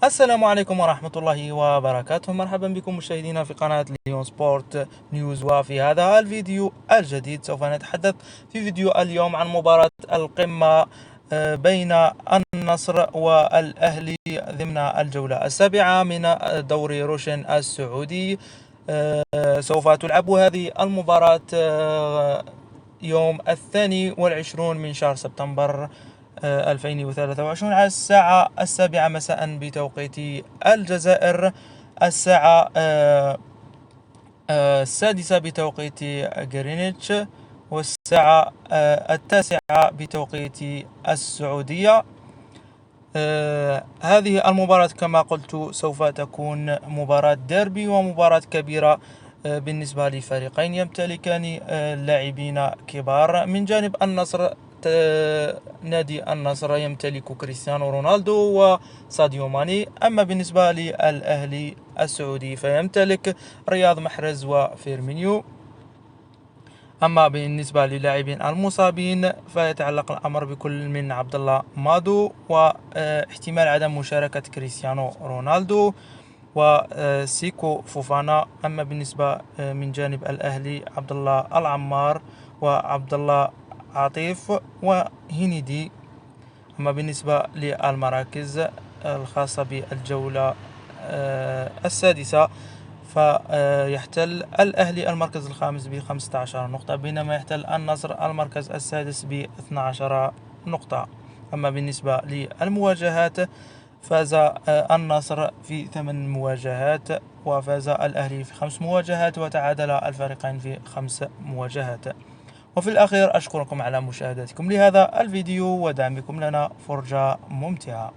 السلام عليكم ورحمة الله وبركاته. مرحبا بكم مشاهدينا في قناة ليون سبورت نيوز. وفي هذا الفيديو الجديد سوف نتحدث في فيديو اليوم عن مباراة القمة بين النصر والأهلي ضمن الجولة السابعة من دوري روشن السعودي. سوف تلعب هذه المباراة يوم 22 من شهر سبتمبر 2023 على الساعة 7 مساء بتوقيت الجزائر، الساعة 6 بتوقيت غرينتش، والساعة 9 بتوقيت السعودية. هذه المباراة كما قلت سوف تكون مباراة ديربي ومباراة كبيرة بالنسبة لفريقين يمتلكان لاعبين كبار. من جانب النصر، نادي النصر يمتلك كريستيانو رونالدو وساديو ماني، أما بالنسبة للأهلي السعودي فيمتلك رياض محرز وفيرمينيو. أما بالنسبة للاعبين المصابين فيتعلق الأمر بكل من عبد الله مادو واحتمال عدم مشاركة كريستيانو رونالدو وسيكو فوفانا. أما بالنسبة من جانب الأهلي عبد الله العمار وعبد الله عاطيف وهنيدي. أما بالنسبة للمراكز الخاصة بالجولة السادسة فيحتل الأهلي المركز الخامس ب15 نقطة، بينما يحتل النصر المركز السادس ب12 نقطة. أما بالنسبة للمواجهات فاز النصر في 8 مواجهات، وفاز الأهلي في 5 مواجهات، وتعادل الفريقين في 5 مواجهات. وفي الأخير أشكركم على مشاهدتكم لهذا الفيديو ودعمكم لنا فرجة ممتعة.